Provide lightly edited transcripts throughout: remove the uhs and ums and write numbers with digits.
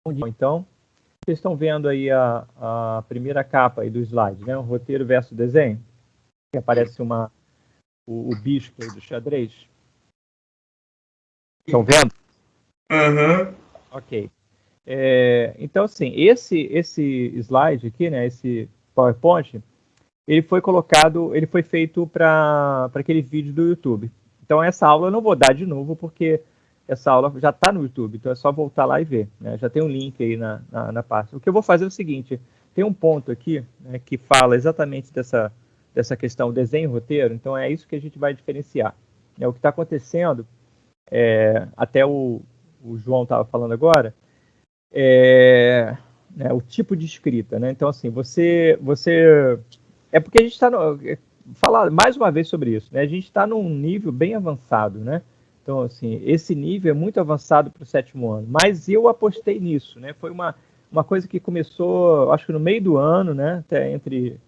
Então, vocês estão vendo aí a primeira capa aí do slide, né? O roteiro versus desenho, que aparece o bispo aí do xadrez. Estão vendo? Aham. Ok. Então, assim, esse slide aqui, né? Esse PowerPoint, ele foi feito para aquele vídeo do YouTube. Então, essa aula eu não vou dar de novo, porque essa aula já está no YouTube, então é só voltar lá e ver, né? Já tem um link aí na parte. O que eu vou fazer é o seguinte, tem um ponto aqui, né, que fala exatamente dessa questão desenho e roteiro, então é isso que a gente vai diferenciar. O que está acontecendo, até o João estava falando agora, né, o tipo de escrita, né? Então, assim, é porque a gente está falar mais uma vez sobre isso, né? A gente está num nível bem avançado, né? Então, assim, esse nível é muito avançado para o 7º ano, mas eu apostei nisso, né? Foi uma coisa que começou, acho que no meio do ano, né? Até entre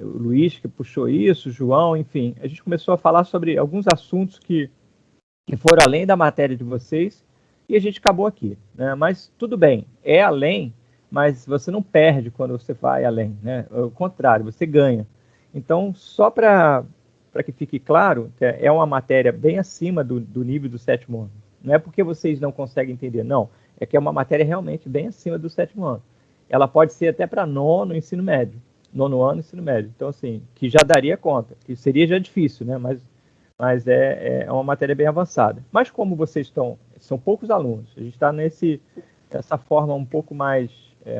o Luiz que puxou isso, o João, enfim, a gente começou a falar sobre alguns assuntos que foram além da matéria de vocês e a gente acabou aqui, né? Mas tudo bem, é além, mas você não perde quando você vai além, né? Ao contrário, você ganha. Então, só para que fique claro, é uma matéria bem acima do nível do 7º ano. Não é porque vocês não conseguem entender, não. É que é uma matéria realmente bem acima do 7º ano. Ela pode ser até para nono ensino médio, nono ano ensino médio. Então, assim, que já daria conta, que seria já difícil, né? Mas é uma matéria bem avançada. Mas como vocês são poucos alunos, a gente está nessa forma um pouco mais,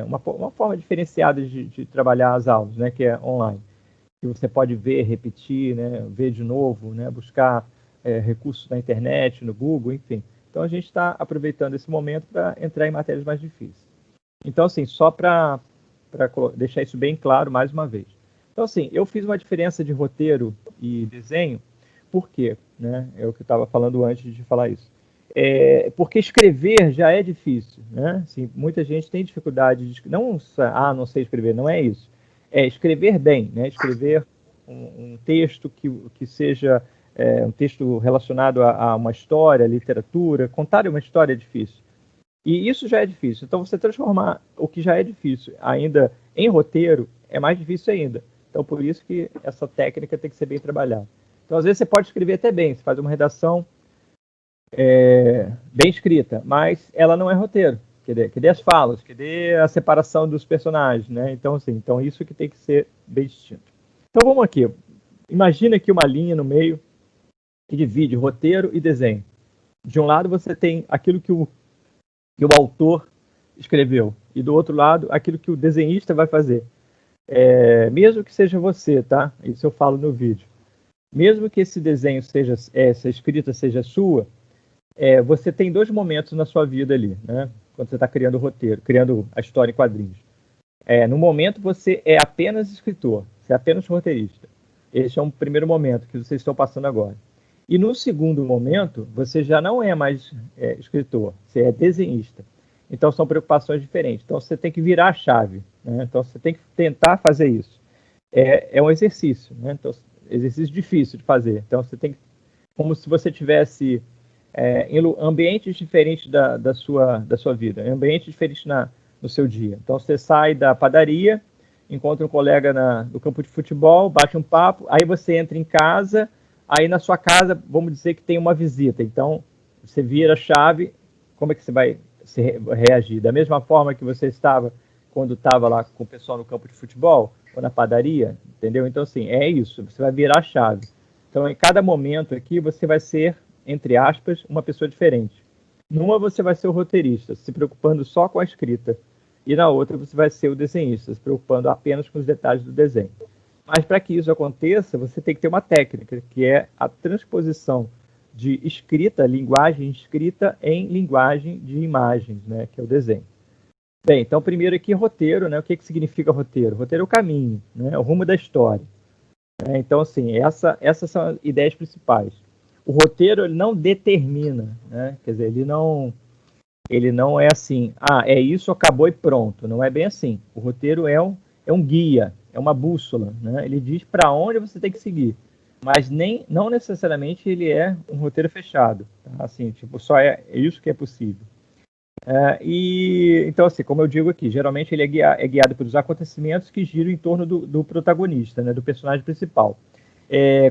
uma forma diferenciada de trabalhar as aulas, né, que é online, que você pode ver, repetir, né, ver de novo, né, buscar recursos na internet, no Google, enfim. Então a gente está aproveitando esse momento para entrar em matérias mais difíceis. Então, assim, só para deixar isso bem claro mais uma vez. Então, assim, eu fiz uma diferença de roteiro e desenho. Por quê? Né? É o que eu estava falando antes de falar isso. Porque escrever já é difícil, né? Assim, muita gente tem dificuldade de não sei escrever, não é isso. É escrever bem, né? Escrever um texto que seja um texto relacionado a uma história, literatura. Contar uma história é difícil. E isso já é difícil. Então, você transformar o que já é difícil ainda em roteiro é mais difícil ainda. Então, por isso que essa técnica tem que ser bem trabalhada. Então, às vezes, você pode escrever até bem, você faz uma redação bem escrita, mas ela não é roteiro. Cadê as falas? Cadê a separação dos personagens? Né? Então, assim, isso que tem que ser bem distinto. Então, vamos aqui. Imagina aqui uma linha no meio que divide roteiro e desenho. De um lado, você tem aquilo que o autor escreveu, e do outro lado, aquilo que o desenhista vai fazer. Mesmo que seja você, tá? Isso eu falo no vídeo. Mesmo que esse desenho essa escrita seja sua, você tem 2 momentos na sua vida ali, né? Quando você está criando o roteiro, criando a história em quadrinhos. No momento, você é apenas escritor, você é apenas roteirista. Esse é um primeiro momento que vocês estão passando agora. E no segundo momento, você já não é mais escritor, você é desenhista. Então, são preocupações diferentes. Então, você tem que virar a chave. Né? Então, você tem que tentar fazer isso. É um exercício, né? Então, exercício difícil de fazer. Então, você tem que, como se você tivesse em ambientes diferentes da sua vida, em ambientes diferentes no seu dia. Então, você sai da padaria, encontra um colega no campo de futebol, bate um papo, aí você entra em casa, aí na sua casa, vamos dizer que tem uma visita. Então, você vira a chave, como é que você vai reagir? Da mesma forma que você estava quando estava lá com o pessoal no campo de futebol ou na padaria, entendeu? Então, assim, é isso, você vai virar a chave. Então, em cada momento aqui, você vai ser, entre aspas, uma pessoa diferente. Numa, você vai ser o roteirista, se preocupando só com a escrita. E na outra, você vai ser o desenhista, se preocupando apenas com os detalhes do desenho. Mas para que isso aconteça, você tem que ter uma técnica, que é a transposição de escrita, linguagem escrita, em linguagem de imagens, né, que é o desenho. Bem, então primeiro aqui roteiro, né? O que significa roteiro? Roteiro é o caminho, né? É o rumo da história. Então, assim, essas são as ideias principais. O roteiro ele não determina, né? Quer dizer, ele não é assim, é isso, acabou e pronto. Não é bem assim. O roteiro é um guia, é uma bússola, né? Ele diz para onde você tem que seguir, mas não necessariamente ele é um roteiro fechado. Tá? Assim, tipo, só é isso que é possível. Então, assim, como eu digo aqui, geralmente ele é guiado pelos acontecimentos que giram em torno do protagonista, né, do personagem principal.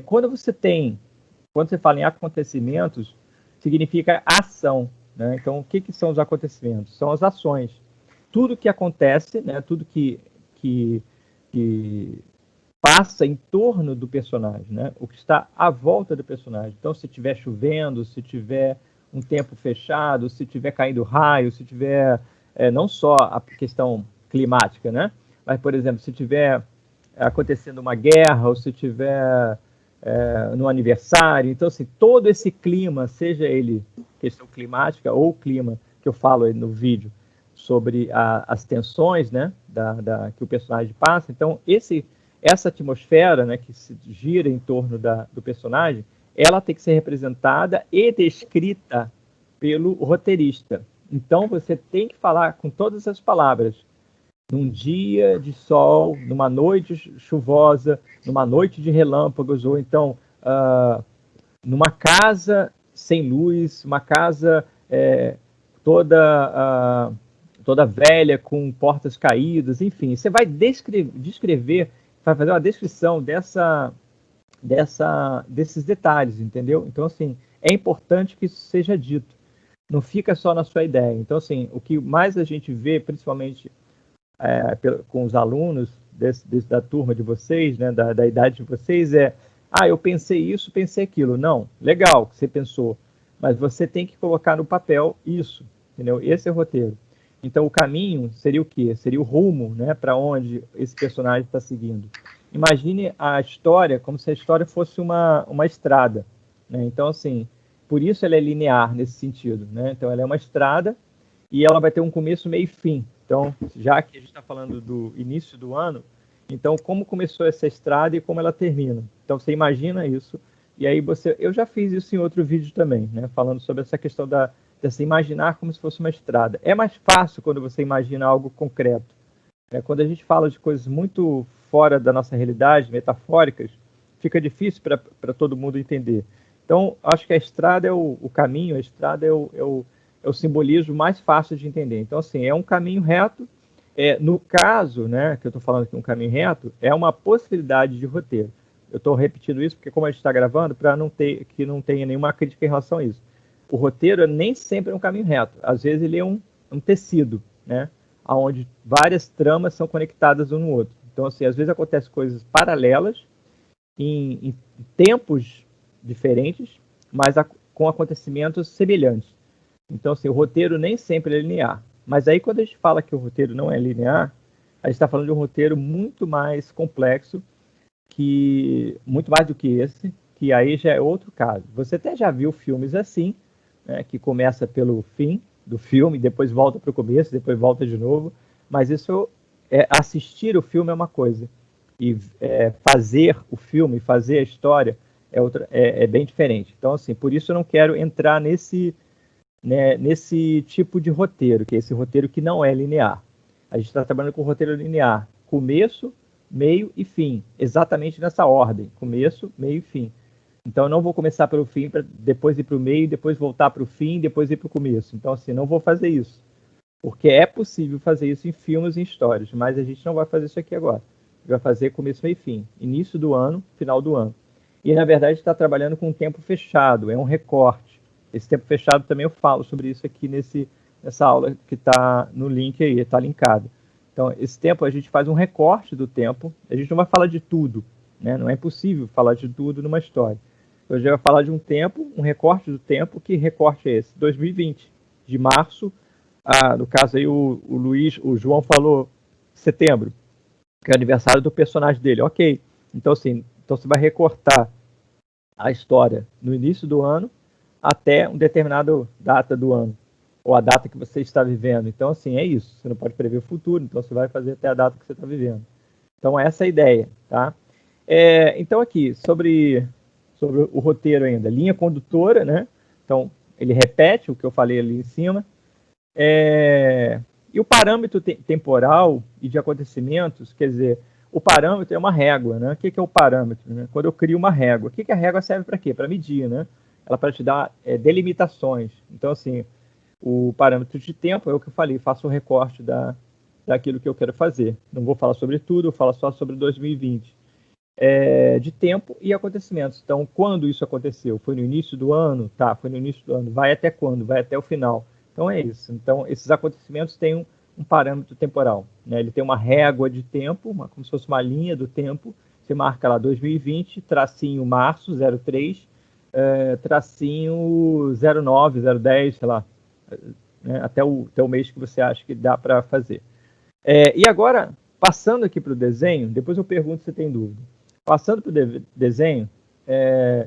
Quando você fala em acontecimentos, significa ação, né? Então, o que são os acontecimentos? São as ações. Tudo que acontece, né, tudo que passa em torno do personagem, né? O que está à volta do personagem. Então, se estiver chovendo, se tiver um tempo fechado, se tiver caindo raio, se tiver não só a questão climática, né? Mas, por exemplo, se tiver acontecendo uma guerra ou se tiver no aniversário. Então, assim, todo esse clima, seja ele questão climática ou clima que eu falo aí no vídeo sobre as tensões, né, que o personagem passa. Então, essa atmosfera, né, que se gira em torno do personagem, ela tem que ser representada e descrita pelo roteirista. Então, você tem que falar com todas as palavras. Num dia de sol, numa noite chuvosa, numa noite de relâmpagos, ou então numa casa sem luz, uma casa toda velha, com portas caídas, enfim. Você vai descrever, vai fazer uma descrição desses detalhes, entendeu? Então, assim, é importante que isso seja dito. Não fica só na sua ideia. Então, assim, o que mais a gente vê, principalmente com os alunos da turma de vocês, né, da idade de vocês, eu pensei isso, pensei aquilo. Não, legal que você pensou, mas você tem que colocar no papel isso, entendeu? Esse é o roteiro. Então, o caminho seria o quê? Seria o rumo, né, para onde esse personagem está seguindo. Imagine a história como se a história fosse uma estrada, né? Então, assim, por isso ela é linear nesse sentido, né? Então, ela é uma estrada e ela vai ter um começo, meio e fim. Então, já que a gente está falando do início do ano, então como começou essa estrada e como ela termina. Então, você imagina isso, e aí eu já fiz isso em outro vídeo também, né, falando sobre essa questão de você imaginar como se fosse uma estrada. É mais fácil quando você imagina algo concreto. Quando a gente fala de coisas muito fora da nossa realidade, metafóricas, fica difícil para todo mundo entender. Então, acho que a estrada é o caminho, a estrada é o simbolismo mais fácil de entender. Então, assim, é um caminho reto. No caso, né, que eu estou falando aqui, um caminho reto, é uma possibilidade de roteiro. Eu estou repetindo isso porque, como a gente está gravando, para que não tenha nenhuma crítica em relação a isso. O roteiro nem sempre é um caminho reto. Às vezes ele é um tecido, né, onde várias tramas são conectadas um no outro. Então, assim, às vezes acontecem coisas paralelas, em tempos diferentes, mas com acontecimentos semelhantes. Então, assim, o roteiro nem sempre é linear. Mas aí, quando a gente fala que o roteiro não é linear, a gente está falando de um roteiro muito mais complexo, muito mais do que esse, que aí já é outro caso. Você até já viu filmes assim, né, que começa pelo fim do filme, depois volta para o começo, depois volta de novo. Mas assistir o filme é uma coisa. E fazer o filme, fazer a história é bem diferente. Então, assim, por isso eu não quero entrar nesse tipo de roteiro, que é esse roteiro que não é linear. A gente está trabalhando com roteiro linear, começo, meio e fim, exatamente nessa ordem, começo, meio e fim. Então, eu não vou começar pelo fim, para depois ir para o meio, depois voltar para o fim, depois ir para o começo. Então, assim, não vou fazer isso, porque é possível fazer isso em filmes e em histórias, mas a gente não vai fazer isso aqui agora. A gente vai fazer começo, meio e fim, início do ano, final do ano. E, na verdade, está trabalhando com um tempo fechado, é um recorte. Esse tempo fechado também eu falo sobre isso aqui nessa aula que está no link aí, está linkado. Então, esse tempo a gente faz um recorte do tempo, a gente não vai falar de tudo, né? Não é possível falar de tudo numa história. Eu já vou falar de um tempo, um recorte do tempo, que recorte é esse? 2020, de março, no caso aí o João falou setembro, que é o aniversário do personagem dele, ok. Então, assim, você vai recortar a história no início do ano, até uma determinada data do ano, ou a data que você está vivendo. Então, assim, é isso. Você não pode prever o futuro, então você vai fazer até a data que você está vivendo. Então, essa é a ideia, tá? Então, aqui, sobre o roteiro ainda, linha condutora, né? Então, ele repete o que eu falei ali em cima. E o parâmetro temporal e de acontecimentos, quer dizer, o parâmetro é uma régua, né? O que é o parâmetro? Né? Quando eu crio uma régua, o que a régua serve para quê? Para medir, né? Ela para te dar delimitações. Então, assim, O parâmetro de tempo é o que eu falei, faço um recorte daquilo que eu quero fazer. Não vou falar sobre tudo, eu falo só sobre 2020. De tempo e acontecimentos. Então, quando isso aconteceu? Foi no início do ano? Tá, foi no início do ano. Vai até quando? Vai até o final. Então, é isso. Então, esses acontecimentos têm um parâmetro temporal, né? Ele tem uma régua de tempo, como se fosse uma linha do tempo. Você marca lá 2020, tracinho março, 03, tracinho 09, 010, sei lá, né? Até o mês que você acha que dá para fazer. E agora, passando aqui para o desenho, depois eu pergunto se tem dúvida. Passando para o desenho,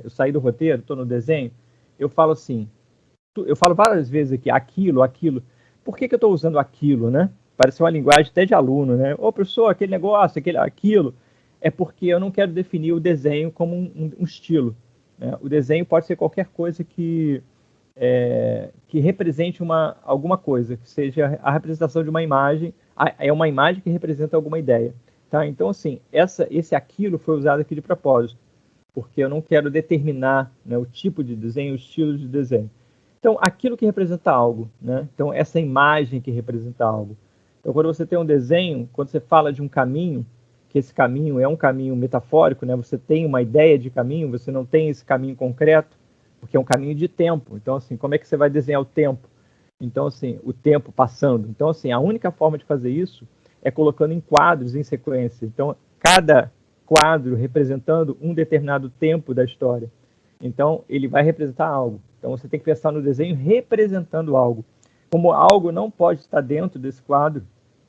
eu saí do roteiro, estou no desenho, eu falo assim, eu falo várias vezes aqui, aquilo. Por que eu estou usando aquilo, né? Parece uma linguagem até de aluno, né? Ô, professor, aquele negócio, aquilo. É porque eu não quero definir o desenho como um estilo, né? O desenho pode ser qualquer coisa que represente alguma coisa, que seja a representação de uma imagem, é uma imagem que representa alguma ideia. Tá? Então, assim, esse aquilo foi usado aqui de propósito, porque eu não quero determinar, né, o tipo de desenho, o estilo de desenho. Então, aquilo que representa algo, né? Então, essa imagem que representa algo. Então, quando você tem um desenho, quando você fala de um caminho, que esse caminho é um caminho metafórico, né? Você tem uma ideia de caminho, você não tem esse caminho concreto, porque é um caminho de tempo. Então, assim, como é que você vai desenhar o tempo? Então, assim, o tempo passando. Então, assim, a única forma de fazer isso é colocando em quadros em sequência. Então, cada quadro representando um determinado tempo da história. Então, ele vai representar algo. Então, você tem que pensar no desenho representando algo. Como algo não pode estar dentro desse quadro,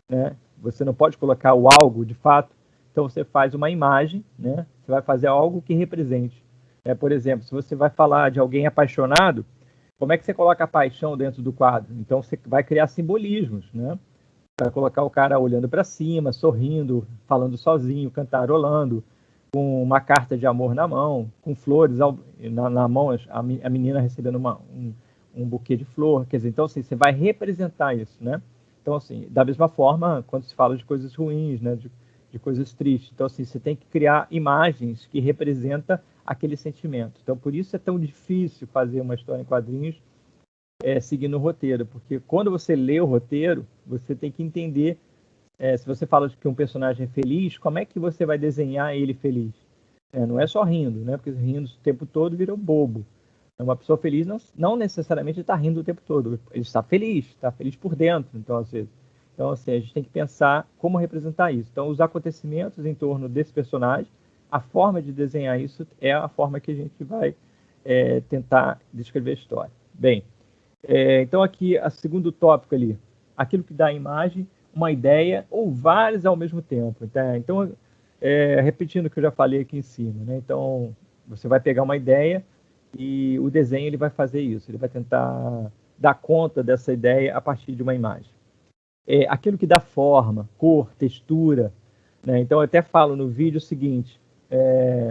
né? Você não pode colocar o algo de fato. Então, você faz uma imagem, né? Você vai fazer algo que represente. Por exemplo, se você vai falar de alguém apaixonado, como é que você coloca a paixão dentro do quadro? Então, você vai criar simbolismos, né? Vai colocar o cara olhando para cima, sorrindo, falando sozinho, cantarolando, com uma carta de amor na mão, com flores na mão, a menina recebendo um buquê de flor. Quer dizer, então, assim, você vai representar isso, né? Então, assim, da mesma forma, quando se fala de coisas ruins, né, de coisas tristes. Então, assim, você tem que criar imagens que representam aquele sentimento. Então, por isso é tão difícil fazer uma história em quadrinhos seguindo o roteiro, porque quando você lê o roteiro, você tem que entender, se você fala de que um personagem é feliz, como é que você vai desenhar ele feliz? Não é só rindo, né? Porque rindo o tempo todo vira um bobo. Uma pessoa feliz não necessariamente está rindo o tempo todo, ele está feliz por dentro, então, às vezes. Então, assim, a gente tem que pensar como representar isso. Então, os acontecimentos em torno desse personagem, a forma de desenhar isso é a forma que a gente vai tentar descrever a história. Bem, então aqui, o segundo tópico ali, aquilo que dá a imagem, uma ideia ou várias ao mesmo tempo. Tá? Então, repetindo o que eu já falei aqui em cima, né? Então, você vai pegar uma ideia e o desenho ele vai fazer isso, ele vai tentar dar conta dessa ideia a partir de uma imagem. Aquilo que dá forma, cor, textura, né? Então, eu até falo no vídeo o seguinte,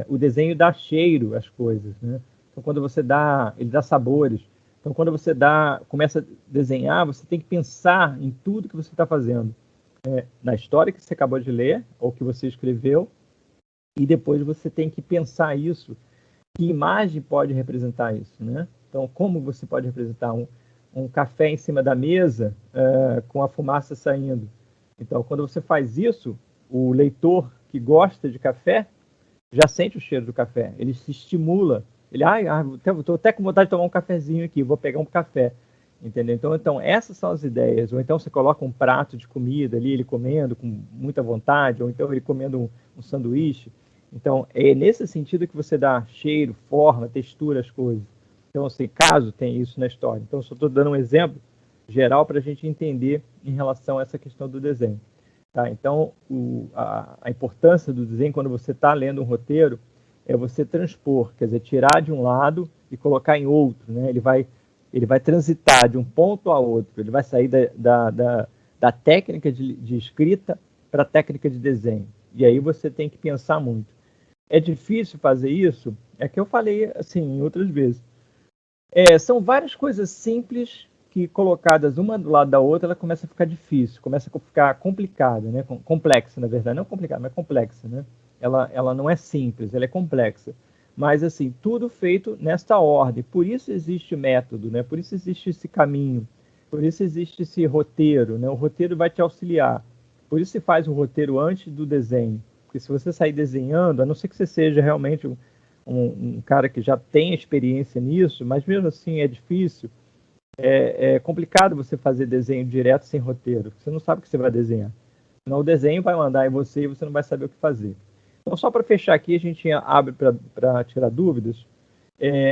o desenho dá cheiro às coisas, né? Então, quando você ele dá sabores. Então, quando você começa a desenhar, você tem que pensar em tudo que você está fazendo. Na história que você acabou de ler, ou que você escreveu, e depois você tem que pensar isso. Que imagem pode representar isso, né? Então, como você pode representar um café em cima da mesa com a fumaça saindo? Então, quando você faz isso, o leitor que gosta de café já sente o cheiro do café, ele se estimula, ele, estou até com vontade de tomar um cafezinho aqui, vou pegar um café, entendeu? Então, essas são as ideias, ou então você coloca um prato de comida ali, ele comendo com muita vontade, ou então ele comendo um sanduíche, então é nesse sentido que você dá cheiro, forma, textura às coisas. Então, assim, caso tenha isso na história. Então, só estou dando um exemplo geral para a gente entender em relação a essa questão do desenho. Tá? Então, a importância do desenho, quando você está lendo um roteiro, é você transpor, quer dizer, tirar de um lado e colocar em outro. Né? Ele vai transitar de um ponto a outro, ele vai sair da técnica de escrita para a técnica de desenho. E aí você tem que pensar muito. É difícil fazer isso? É que eu falei assim outras vezes. São várias coisas simples que colocadas uma do lado da outra, ela começa a ficar difícil, começa a ficar complicada, né? Complexa, na verdade, não complicada, mas complexa, né? Ela não é simples, ela é complexa. Mas, assim, tudo feito nesta ordem. Por isso existe método, né? Por isso existe esse caminho. Por isso existe esse roteiro, né? O roteiro vai te auxiliar. Por isso se faz o roteiro antes do desenho. Porque se você sair desenhando, a não ser que você seja realmente um cara que já tem experiência nisso, mas mesmo assim é difícil, é complicado você fazer desenho direto sem roteiro. Você não sabe o que você vai desenhar. Senão o desenho vai mandar em você e você não vai saber o que fazer. Então, só para fechar aqui, a gente abre para tirar dúvidas.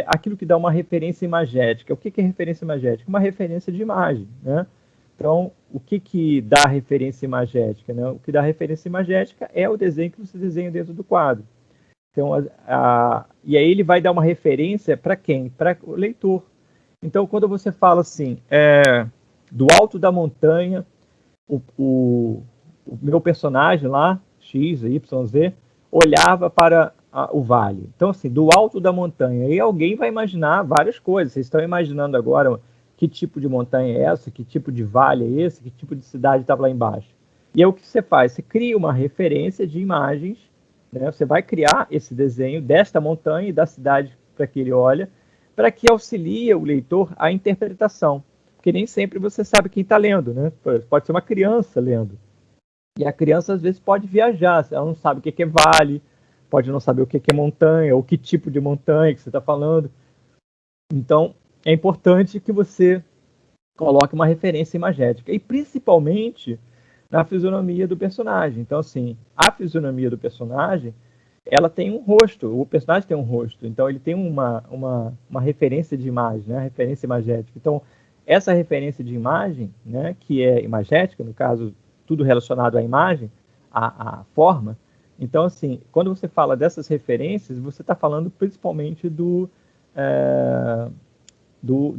Aquilo que dá uma referência imagética. O que é referência imagética? Uma referência de imagem, né? Então, o que dá referência imagética, né? O que dá referência imagética é o desenho que você desenha dentro do quadro. Então, e aí ele vai dar uma referência para quem? Para o leitor. Então, quando você fala assim, do alto da montanha, o meu personagem lá, X, Y, Z, olhava para o vale. Então, assim, do alto da montanha. E alguém vai imaginar várias coisas. Vocês estão imaginando agora que tipo de montanha é essa, que tipo de vale é esse, que tipo de cidade estava lá embaixo. E é o que você faz? Você cria uma referência de imagens, né? Você vai criar esse desenho desta montanha e da cidade para que ele olha, para que auxilie o leitor a interpretação. Porque nem sempre você sabe quem está lendo, né? Pode ser uma criança lendo. E a criança, às vezes, pode viajar. Ela não sabe o que é vale, pode não saber o que é montanha, ou que tipo de montanha que você está falando. Então, é importante que você coloque uma referência imagética. E, principalmente, na fisionomia do personagem. Então, assim, a fisionomia do personagem, ela tem um rosto. O personagem tem um rosto. Então, ele tem uma referência de imagem, né? Referência imagética. Então, essa referência de imagem, né, que é imagética, no caso, tudo relacionado à imagem, à forma. Então, assim, quando você fala dessas referências, você está falando principalmente do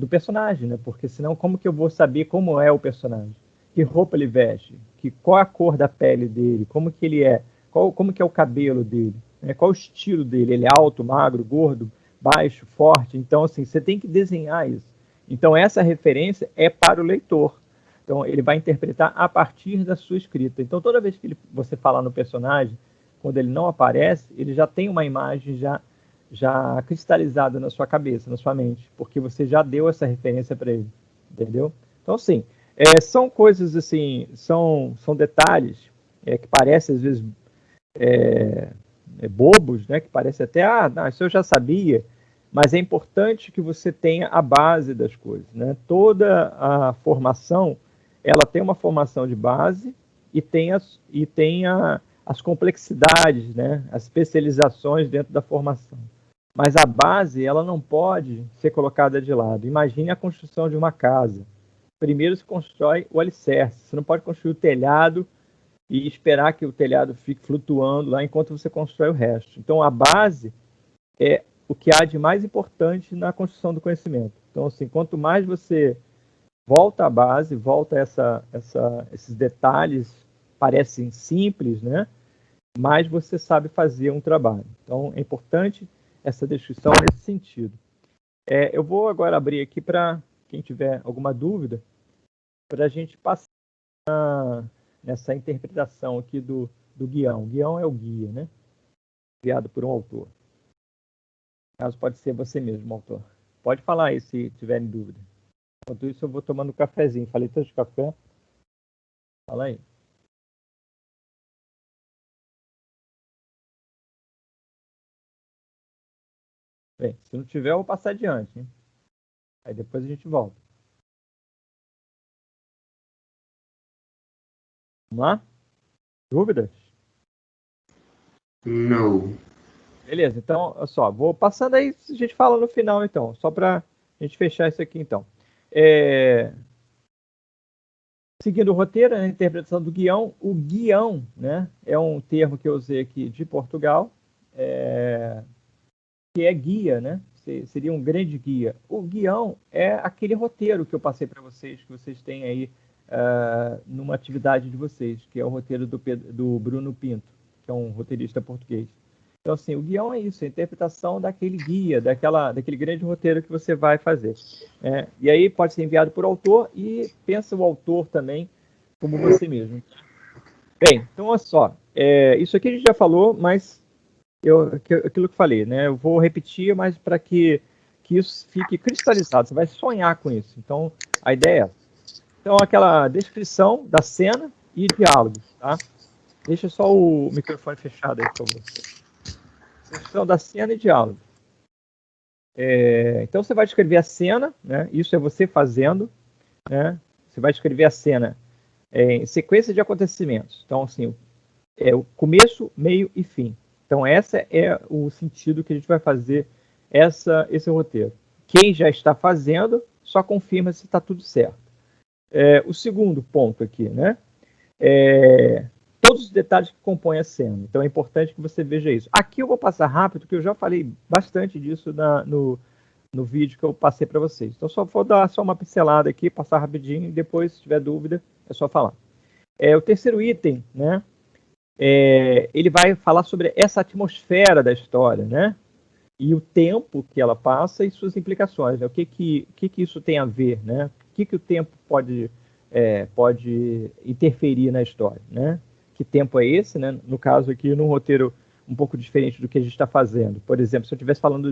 personagem, né? Porque senão como que eu vou saber como é o personagem? Que roupa ele veste? Qual a cor da pele dele? Como que ele é? Como que é o cabelo dele? Né? Qual o estilo dele? Ele é alto, magro, gordo, baixo, forte? Então, assim, você tem que desenhar isso. Então, essa referência é para o leitor. Então, ele vai interpretar a partir da sua escrita. Então, toda vez que você falar no personagem, quando ele não aparece, ele já tem uma imagem já cristalizada na sua cabeça, na sua mente, porque você já deu essa referência para ele, entendeu? Então, sim, são coisas assim, são detalhes que parecem às vezes bobos, né? Que parece até, não, isso eu já sabia, mas é importante que você tenha a base das coisas, né? Toda a formação, ela tem uma formação de base e tem as complexidades, né? As especializações dentro da formação. Mas a base, ela não pode ser colocada de lado. Imagine a construção de uma casa. Primeiro se constrói o alicerce. Você não pode construir o telhado e esperar que o telhado fique flutuando lá enquanto você constrói o resto. Então, a base é o que há de mais importante na construção do conhecimento. Então, assim, quanto mais você volta à base, volta esses detalhes, parecem simples, né? Mais você sabe fazer um trabalho. Então, é importante essa descrição nesse sentido. Eu vou agora abrir aqui para quem tiver alguma dúvida, para a gente passar nessa interpretação aqui do guião. O guião é o guia, né? Criado por um autor. Caso pode ser você mesmo, autor. Pode falar aí se tiverem dúvida. Enquanto isso, eu vou tomando um cafezinho. Falei tanto de café. Fala aí. Bem, se não tiver, eu vou passar adiante, hein? Aí depois a gente volta. Vamos lá? Dúvidas? Não. Beleza, então, olha só, vou passando aí, a gente fala no final, então, só para a gente fechar isso aqui, então. Seguindo o roteiro, a interpretação do guião, o guião, né, é um termo que eu usei aqui de Portugal, que é guia, né, seria um grande guia. O guião é aquele roteiro que eu passei para vocês, que vocês têm aí numa atividade de vocês, que é o roteiro do Bruno Pinto, que é um roteirista português. Então, assim, o guião é isso, a interpretação daquele guia, daquele grande roteiro que você vai fazer. E aí pode ser enviado por autor e pensa o autor também como você mesmo. Bem, então, olha só, isso aqui a gente já falou, mas aquilo que eu falei, né? Eu vou repetir, mas para que isso fique cristalizado, você vai sonhar com isso. Então, a ideia é essa. Então, aquela descrição da cena e diálogos, tá? Deixa só o microfone fechado aí, por favor. Descrição da cena e diálogo. Então, você vai descrever a cena, né? Isso é você fazendo, né? Você vai descrever a cena em sequência de acontecimentos. Então, assim, é o começo, meio e fim. Então, esse é o sentido que a gente vai fazer esse roteiro. Quem já está fazendo, só confirma se está tudo certo. O segundo ponto aqui, né? Todos os detalhes que compõem a cena. Então, é importante que você veja isso. Aqui eu vou passar rápido, porque eu já falei bastante disso no vídeo que eu passei para vocês. Então, só vou dar só uma pincelada aqui, passar rapidinho, e depois, se tiver dúvida, é só falar. O terceiro item, né? Ele vai falar sobre essa atmosfera da história, né? E o tempo que ela passa e suas implicações. Né? O que isso tem a ver, né? O que o tempo pode interferir na história, né? Que tempo é esse, né? No caso aqui, num roteiro um pouco diferente do que a gente está fazendo. Por exemplo, se eu estivesse falando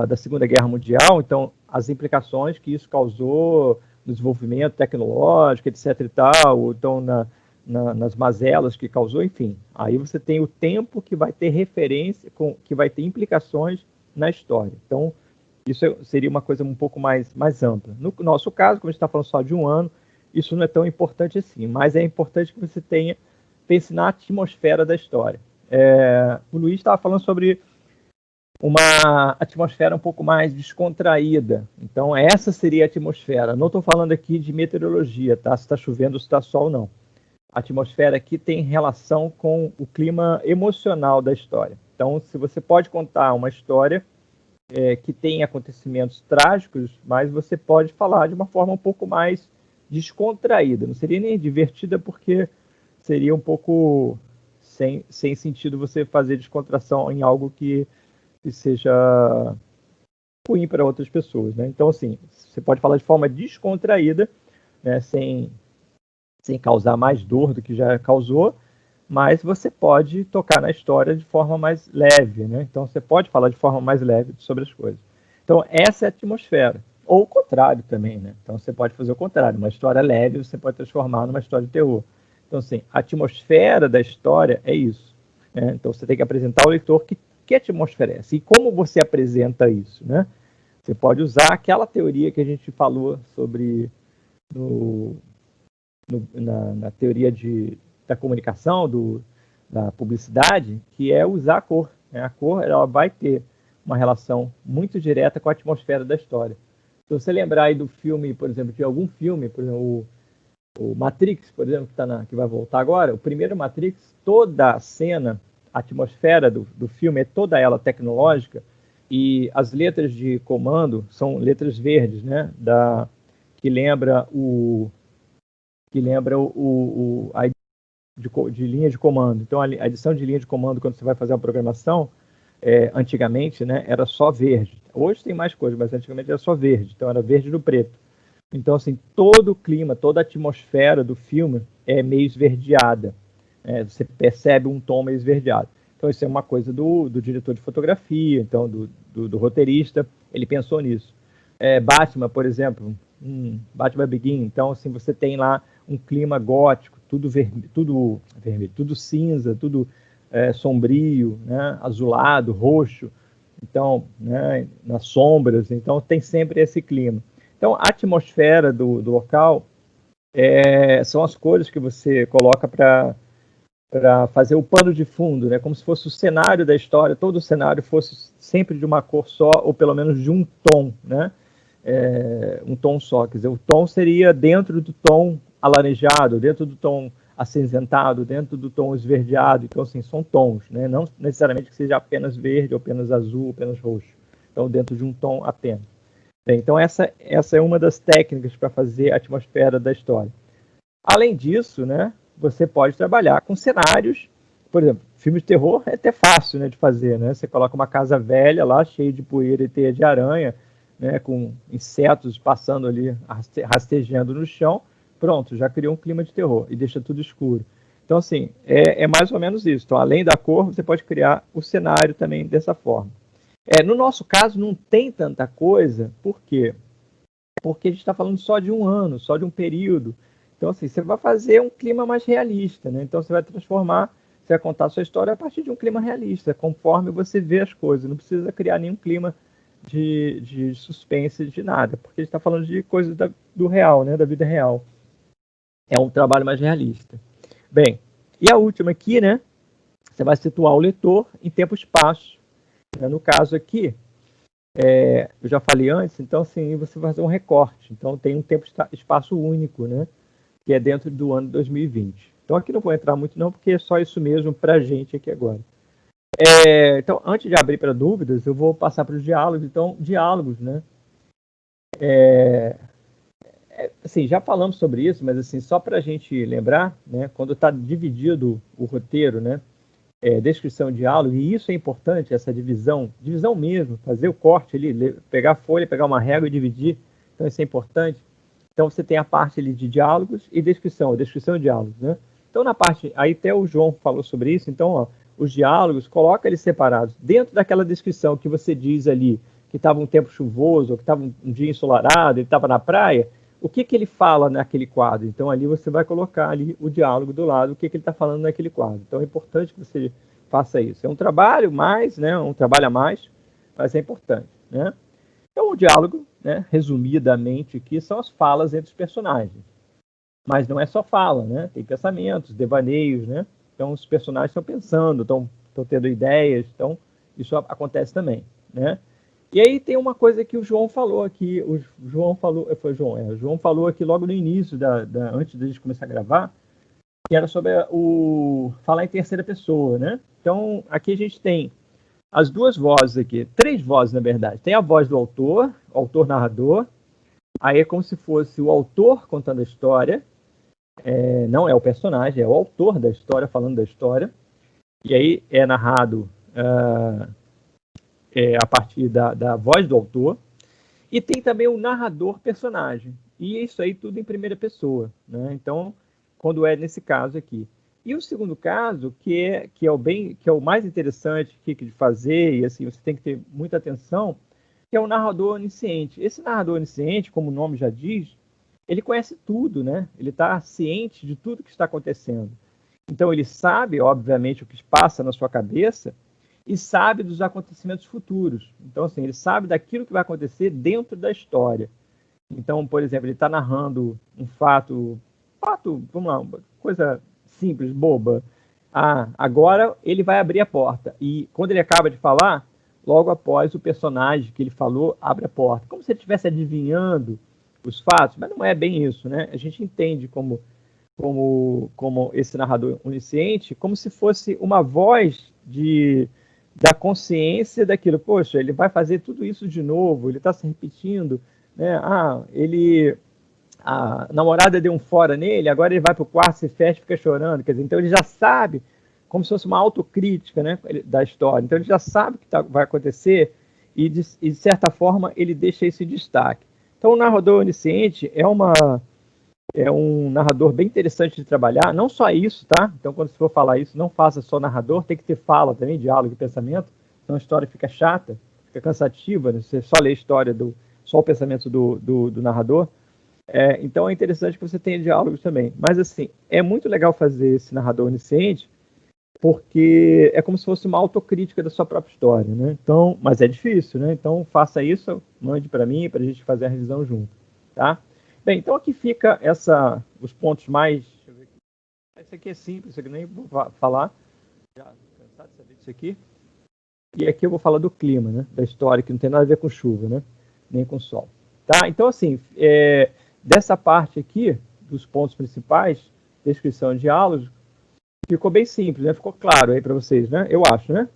da Segunda Guerra Mundial, então as implicações que isso causou no desenvolvimento tecnológico, etc. e tal, ou então nas mazelas que causou, enfim. Aí você tem o tempo que vai ter referência, que vai ter implicações na história. Então, isso seria uma coisa um pouco mais ampla. No nosso caso, como a gente está falando só de um ano, isso não é tão importante assim, mas é importante que você pense na atmosfera da história. O Luiz estava falando sobre uma atmosfera um pouco mais descontraída. Então, essa seria a atmosfera. Não estou falando aqui de meteorologia, tá? Se está chovendo ou se está sol, não. A atmosfera aqui tem relação com o clima emocional da história. Então, se você pode contar uma história que tem acontecimentos trágicos, mas você pode falar de uma forma um pouco mais descontraída. Não seria nem divertida, porque seria um pouco sem sentido você fazer descontração em algo que seja ruim para outras pessoas, né? Então, assim, você pode falar de forma descontraída, né, sem causar mais dor do que já causou, mas você pode tocar na história de forma mais leve, né? Então, você pode falar de forma mais leve sobre as coisas. Então, essa é a atmosfera. Ou o contrário também, né? Então, você pode fazer o contrário. Uma história leve você pode transformar numa história de terror. Então, assim, a atmosfera da história é isso, né? Então, você tem que apresentar ao leitor que atmosfera é essa e como você apresenta isso, né? Você pode usar aquela teoria que a gente falou sobre na teoria da comunicação, da publicidade, que é usar a cor, né? A cor, ela vai ter uma relação muito direta com a atmosfera da história. Se você lembrar aí do filme, por exemplo, de algum filme, por exemplo, o Matrix, por exemplo, que vai voltar agora, o primeiro Matrix, toda a cena, a atmosfera do filme é toda ela tecnológica, e as letras de comando são letras verdes, né? Que lembra a de linha de comando. Então, a edição de linha de comando, quando você vai fazer uma programação, antigamente, né, era só verde. Hoje tem mais coisas, mas antigamente era só verde. Então, era verde no preto. Então, assim, todo o clima, toda a atmosfera do filme é meio esverdeada. Você percebe um tom meio esverdeado. Então, isso é uma coisa do diretor de fotografia, então do roteirista. Ele pensou nisso. Batman, por exemplo, Batman Begins. Então, assim, você tem lá um clima gótico, tudo vermelho, tudo cinza, tudo sombrio, né? Azulado, roxo. Então, né, nas sombras. Então, tem sempre esse clima. Então, a atmosfera do local são as cores que você coloca para fazer o pano de fundo, né? Como se fosse o cenário da história, todo o cenário fosse sempre de uma cor só, ou pelo menos de um tom, né? Um tom só, quer dizer, o tom seria dentro do tom alaranjado, dentro do tom acinzentado, dentro do tom esverdeado. Então, assim, são tons, né? Não necessariamente que seja apenas verde, ou apenas azul, ou apenas roxo. Então, dentro de um tom apenas. Bem, então, essa é uma das técnicas para fazer a atmosfera da história. Além disso, né, você pode trabalhar com cenários. Por exemplo, filme de terror é até fácil, né, de fazer, né? Você coloca uma casa velha lá, cheia de poeira e teia de aranha, né, com insetos passando ali, rastejando no chão. Pronto, já criou um clima de terror e deixa tudo escuro. Então, assim, é mais ou menos isso. Então, além da cor, você pode criar o cenário também dessa forma. No nosso caso, não tem tanta coisa, por quê? porque a gente está falando só de um ano, só de um período. Então, assim, você vai fazer um clima mais realista, né? Então, você vai transformar, você vai contar a sua história a partir de um clima realista, conforme você vê as coisas. Não precisa criar nenhum clima de suspense, de nada, porque a gente está falando de coisas do real, né? Da vida real. É um trabalho mais realista. Bem, e a última aqui, né? Você vai situar o leitor em tempo e espaço. No caso aqui, eu já falei antes, então assim, você vai fazer um recorte. Então tem um tempo e espaço único, né? Que é dentro do ano 2020. Então aqui não vou entrar muito não, porque é só isso mesmo para a gente aqui agora. Então, antes de abrir para dúvidas, eu vou passar para os diálogos. Então, diálogos, né? Assim, já falamos sobre isso, mas assim, só para a gente lembrar, né? Quando está dividido o roteiro, né? Descrição de diálogo, e isso é importante, essa divisão mesmo, fazer o corte ali, pegar a folha, pegar uma régua e dividir, então isso é importante. Então você tem a parte ali de diálogos e descrição de diálogos, né? Então na parte, aí até o João falou sobre isso, então ó, os diálogos, coloca eles separados, dentro daquela descrição que você diz ali, que estava um tempo chuvoso, ou que estava um dia ensolarado, ele estava na praia, o que ele fala naquele quadro? Então ali você vai colocar ali o diálogo do lado, o que ele está falando naquele quadro. Então é importante que você faça isso. É um trabalho mais, né? Um trabalho a mais, mas é importante, né? Então o diálogo, né? Resumidamente aqui, são as falas entre os personagens. Mas não é só fala, né? Tem pensamentos, devaneios, né? Então os personagens estão pensando, estão tendo ideias, então isso acontece também, né? E aí tem uma coisa que o João falou aqui, o João falou aqui logo no início, antes de a gente começar a gravar, que era sobre o falar em terceira pessoa, né? Então, aqui a gente tem as duas vozes aqui, três vozes, na verdade. Tem a voz do autor narrador, aí é como se fosse o autor contando a história, não é o personagem, é o autor da história falando da história, e aí é narrado a partir da voz do autor, e tem também o narrador personagem, e isso aí tudo em primeira pessoa, né? Então, quando é nesse caso aqui. E o segundo caso, que é o mais interessante de fazer, e assim, você tem que ter muita atenção, que é o narrador onisciente. Esse narrador onisciente, como o nome já diz, ele conhece tudo, né? Ele está ciente de tudo que está acontecendo. Então ele sabe, obviamente, o que passa na sua cabeça e sabe dos acontecimentos futuros. Então, assim, ele sabe daquilo que vai acontecer dentro da história. Então, por exemplo, ele está narrando um fato, vamos lá, uma coisa simples, boba. Agora ele vai abrir a porta. E quando ele acaba de falar, logo após o personagem que ele falou abre a porta. Como se ele estivesse adivinhando os fatos, mas não é bem isso, né? A gente entende como esse narrador onisciente, como se fosse uma voz da consciência daquilo. Poxa, ele vai fazer tudo isso de novo, ele está se repetindo, né? A namorada deu um fora nele, agora ele vai para o quarto, se fecha e fica chorando. Quer dizer, então ele já sabe, como se fosse uma autocrítica, né, da história. Então ele já sabe o que vai acontecer e de certa forma, ele deixa esse destaque. Então o narrador onisciente é um narrador bem interessante de trabalhar, não só isso, tá? Então, quando você for falar isso, não faça só narrador, tem que ter fala também, diálogo e pensamento, senão a história fica chata, fica cansativa, né? Você só lê a história, só o pensamento do narrador. Então, é interessante que você tenha diálogos também. Mas, assim, é muito legal fazer esse narrador onisciente, porque é como se fosse uma autocrítica da sua própria história, né? Então, mas é difícil, né? Então, faça isso, mande para mim, para a gente fazer a revisão junto, tá? Bem, então aqui fica os pontos mais... Deixa eu ver aqui. Esse aqui é simples, isso aqui nem vou falar. Já cansado de saber disso aqui. E aqui eu vou falar do clima, né? Da história, que não tem nada a ver com chuva, né? Nem com sol. Tá? Então, assim, dessa parte aqui, dos pontos principais, descrição de diálogos, ficou bem simples, né? Ficou claro aí para vocês, né? Eu acho, né?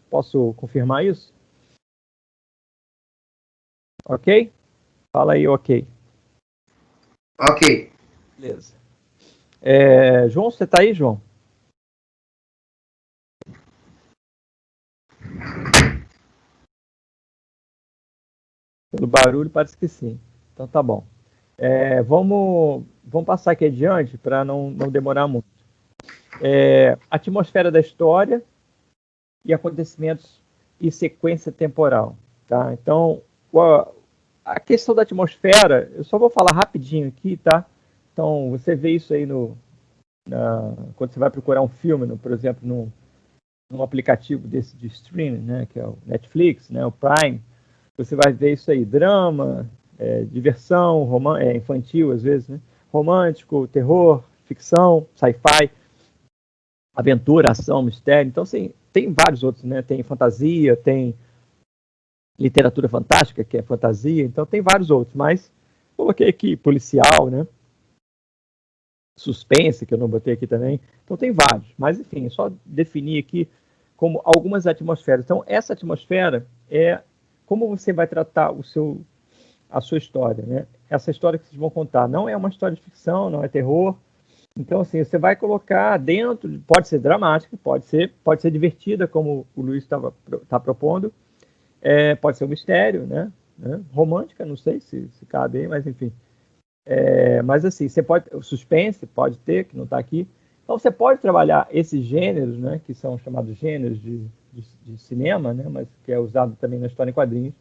Posso confirmar isso? Ok? Fala aí, ok. Ok. Beleza. João, você tá aí, João? Pelo barulho, parece que sim. Então tá bom. Vamos passar aqui adiante para não demorar muito. Atmosfera da história e acontecimentos e sequência temporal. Tá? Então, a questão da atmosfera, eu só vou falar rapidinho aqui, tá? Então, você vê isso aí quando você vai procurar um filme, por exemplo, num aplicativo desse de streaming, né, que é o Netflix, né, o Prime, você vai ver isso aí, drama, diversão, infantil às vezes, né, romântico, terror, ficção, sci-fi, aventura, ação, mistério. Então, assim, tem vários outros, né, tem fantasia, tem literatura fantástica, que é fantasia, então tem vários outros, mas coloquei aqui policial, né, suspense, que eu não botei aqui também, então tem vários, mas enfim, só definir aqui como algumas atmosferas. Então, essa atmosfera é como você vai tratar a sua história, né? Essa história que vocês vão contar não é uma história de ficção, não é terror. Então, assim, você vai colocar dentro, pode ser dramática, pode ser divertida, como o Luiz está propondo, pode ser um mistério, né? Romântica, não sei se cabe aí, mas enfim. Mas assim, você pode, o suspense pode ter, que não está aqui. Então você pode trabalhar esses gêneros, né, que são chamados gêneros de cinema, né, mas que é usado também na história em quadrinhos.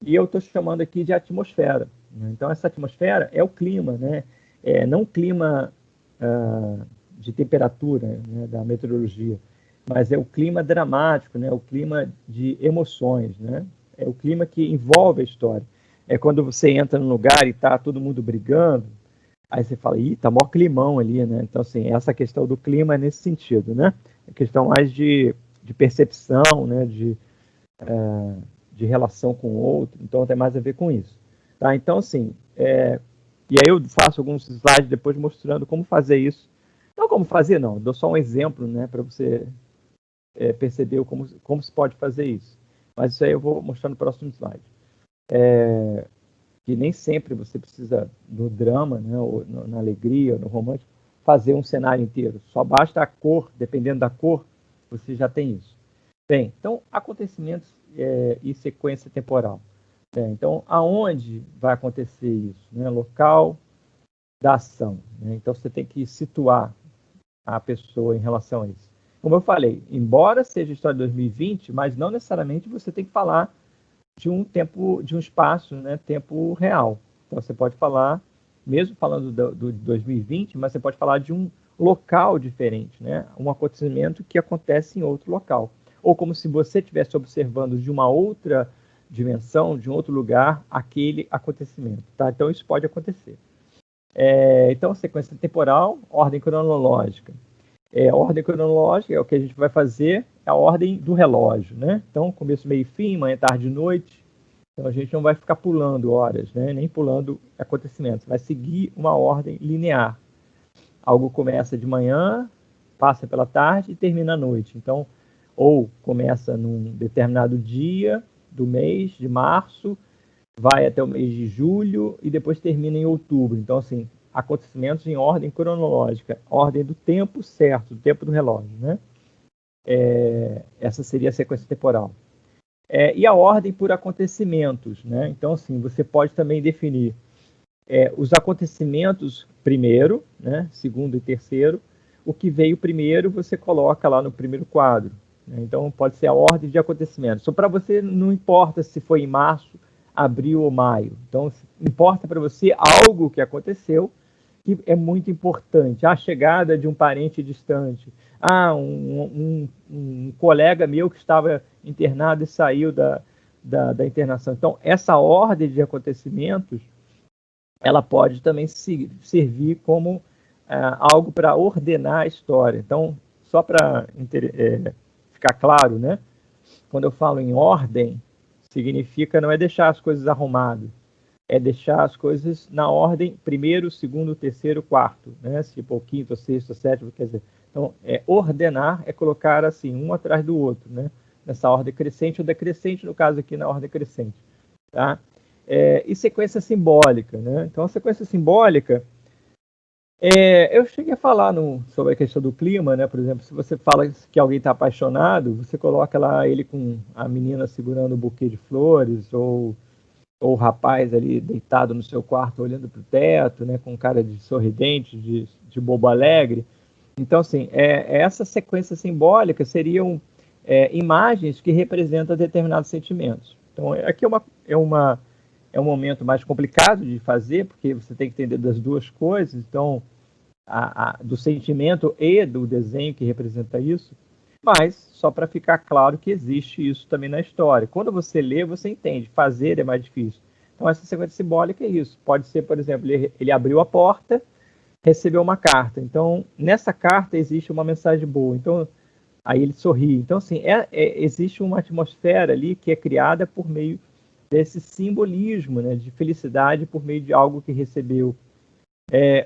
E eu estou chamando aqui de atmosfera. Né? Então essa atmosfera é o clima, né? Não o clima de temperatura, né, da meteorologia, mas é o clima dramático, né? O clima de emoções, né? É o clima que envolve a história. É quando você entra num lugar e tá todo mundo brigando, aí você fala, ih, tá mó climão ali, né? Então, assim, essa questão do clima é nesse sentido, né? É questão mais de percepção, né? De relação com o outro, então tem mais a ver com isso. Tá? Então, assim, e aí eu faço alguns slides depois mostrando como fazer isso. Não como fazer, não, dou só um exemplo, né? Para você perceber como se pode fazer isso. Mas isso aí eu vou mostrar no próximo slide. Que nem sempre você precisa, no drama, né, ou na alegria, ou no romântico, fazer um cenário inteiro. Só basta a cor, dependendo da cor, você já tem isso. Bem, então, acontecimentos e sequência temporal. Então, aonde vai acontecer isso? Né? Local da ação. Né? Então, você tem que situar a pessoa em relação a isso. Como eu falei, embora seja história de 2020, mas não necessariamente você tem que falar de um tempo, de um espaço, né, tempo real. Então você pode falar, mesmo falando do 2020, mas você pode falar de um local diferente, né, um acontecimento que acontece em outro local. Ou como se você estivesse observando de uma outra dimensão, de um outro lugar, aquele acontecimento. Tá? Então isso pode acontecer. Então, sequência temporal, ordem cronológica. A ordem cronológica é o que a gente vai fazer, é a ordem do relógio, né? Então, começo, meio e fim, manhã, tarde e noite. Então, a gente não vai ficar pulando horas, né? Nem pulando acontecimentos. Vai seguir uma ordem linear. Algo começa de manhã, passa pela tarde e termina à noite. Então, ou começa num determinado dia do mês de março, vai até o mês de julho e depois termina em outubro. Então, assim, acontecimentos em ordem cronológica, ordem do tempo certo, do tempo do relógio, né? Essa seria a sequência temporal. E a ordem por acontecimentos, né? Então, assim, você pode também definir os acontecimentos primeiro, né? Segundo e terceiro. O que veio primeiro, você coloca lá no primeiro quadro. Né? Então, pode ser a ordem de acontecimentos. Só para você, não importa se foi em março, abril ou maio. Então, importa para você algo que aconteceu que é muito importante. A chegada de um parente distante. Um colega meu que estava internado e saiu da internação. Então, essa ordem de acontecimentos, ela pode também servir como algo para ordenar a história. Então, só para ficar claro, né? Quando eu falo em ordem, significa não é deixar as coisas arrumadas, é deixar as coisas na ordem primeiro, segundo, terceiro, quarto, né? Tipo, o quinto, sexto, sétimo, quer dizer. Então, ordenar é colocar assim, um atrás do outro, né? Nessa ordem crescente ou decrescente, no caso aqui na ordem crescente, tá? E sequência simbólica, né? Então, a sequência simbólica, eu cheguei a falar sobre a questão do clima, né? Por exemplo, se você fala que alguém está apaixonado, você coloca lá ele com a menina segurando um buquê de flores, ou o rapaz ali deitado no seu quarto olhando para o teto, né? Com cara de sorridente, de bobo alegre. Então, assim, essa sequência simbólica seriam imagens que representam determinados sentimentos. Então, aqui é uma é um momento mais complicado de fazer, porque você tem que entender das duas coisas, então, do sentimento e do desenho que representa isso, mas só para ficar claro que existe isso também na história. Quando você lê, você entende, fazer é mais difícil. Então, essa sequência simbólica é isso. Pode ser, por exemplo, ele abriu a porta, recebeu uma carta. Então, nessa carta existe uma mensagem boa. Então, aí ele sorri. Então, assim, existe uma atmosfera ali que é criada por meio desse simbolismo, né, de felicidade por meio de algo que recebeu.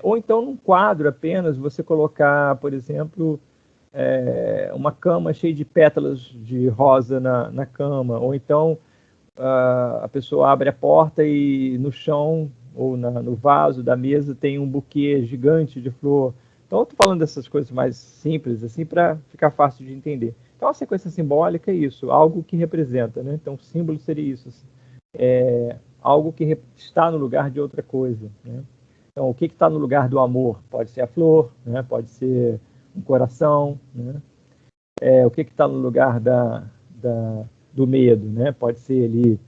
Ou então, num quadro apenas, você colocar, por exemplo, uma cama cheia de pétalas de rosa na cama. Ou então, a pessoa abre a porta e no chão ou no vaso da mesa tem um buquê gigante de flor. Então, eu estou falando dessas coisas mais simples, assim, para ficar fácil de entender. Então, a sequência simbólica é isso, algo que representa, né? Então, o símbolo seria isso, assim, algo que está no lugar de outra coisa, né? Então, o que está no lugar do amor? Pode ser a flor, né? Pode ser um coração, né? O que está no lugar do medo, né? Pode ser ali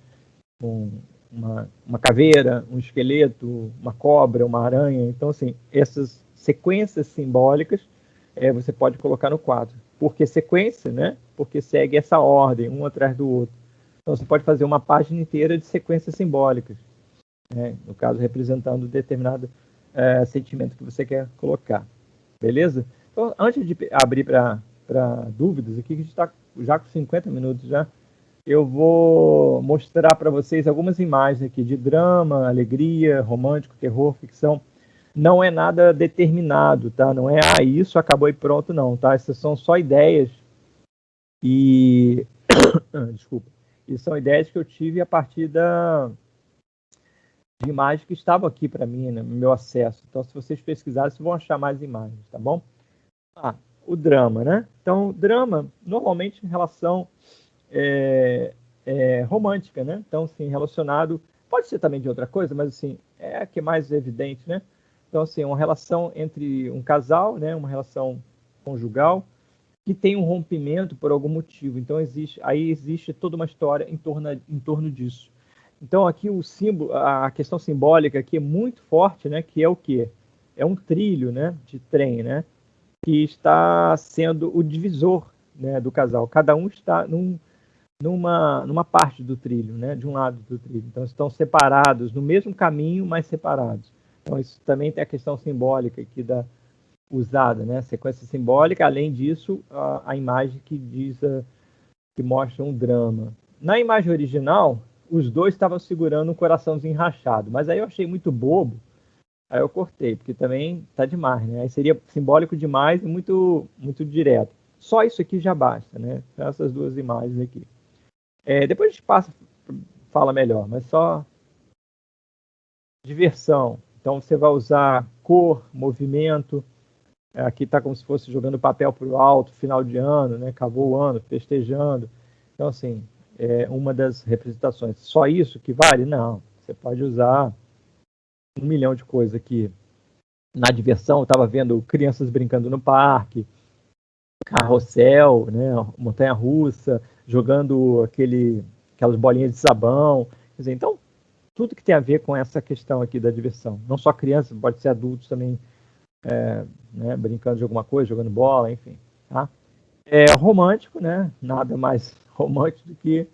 uma caveira, um esqueleto, uma cobra, uma aranha. Então, assim, essas sequências simbólicas você pode colocar no quadro. Por que sequência, né? Porque segue essa ordem, um atrás do outro. Então, você pode fazer uma página inteira de sequências simbólicas, né? No caso, representando determinado sentimento que você quer colocar. Beleza? Então, antes de abrir para dúvidas, aqui que a gente está já com 50 minutos já, eu vou mostrar para vocês algumas imagens aqui de drama, alegria, romântico, terror, ficção. Não é nada determinado, tá? Não é, isso acabou e pronto, não, tá? Essas são só ideias e... Desculpa. E são ideias que eu tive a partir de imagens que estavam aqui para mim, né, no meu acesso. Então, se vocês pesquisarem, vocês vão achar mais imagens, tá bom? O drama, né? Então, drama, normalmente em relação romântica, né? Então, assim, relacionado, pode ser também de outra coisa, mas assim, é a que é mais evidente, né? Então, assim, uma relação entre um casal, né? Uma relação conjugal que tem um rompimento por algum motivo. Então, existe toda uma história em torno disso. Então, aqui o símbolo, a questão simbólica aqui é muito forte, né? Que é o quê? É um trilho, né? De trem, né? Que está sendo o divisor, né? Do casal. Cada um está numa parte do trilho, né? De um lado do trilho. Então, estão separados, no mesmo caminho, mas separados. Então, isso também tem a questão simbólica aqui usada, né? Sequência simbólica, além disso, a imagem que mostra um drama. Na imagem original, os dois estavam segurando um coraçãozinho rachado, mas aí eu achei muito bobo, aí eu cortei, porque também tá demais, né? Aí seria simbólico demais e muito, muito direto. Só isso aqui já basta, né? Essas duas imagens aqui. Depois a gente fala melhor, mas só diversão. Então você vai usar cor, movimento. Aqui está como se fosse jogando papel para o alto, final de ano, né? Acabou o ano, festejando. Então, assim, uma das representações. Só isso que vale? Não. Você pode usar 1 milhão de coisas aqui. Na diversão, eu estava vendo crianças brincando no parque, carrossel, né? Montanha-russa, jogando aquelas bolinhas de sabão. Quer dizer, então, tudo que tem a ver com essa questão aqui da diversão. Não só crianças, pode ser adultos também, né, brincando de alguma coisa, jogando bola, enfim. Tá? Romântico, né? Nada mais romântico do que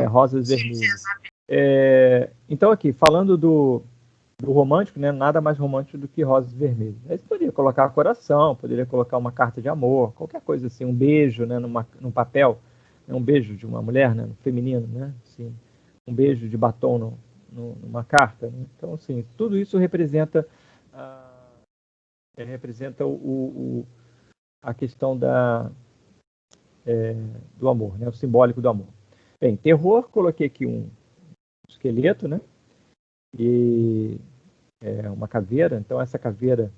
rosas vermelhas. Então, aqui, falando do romântico, né? Nada mais romântico do que rosas vermelhas. Aí você poderia colocar coração, poderia colocar uma carta de amor, qualquer coisa assim, um beijo, né? Num papel, né, um beijo de uma mulher, né? No feminino, né? Assim, um beijo de batom numa carta. Né? Então, assim, tudo isso representa a questão do amor, né? O simbólico do amor. Bem, terror, coloquei aqui um esqueleto, né? E uma caveira. Então, essa caveira,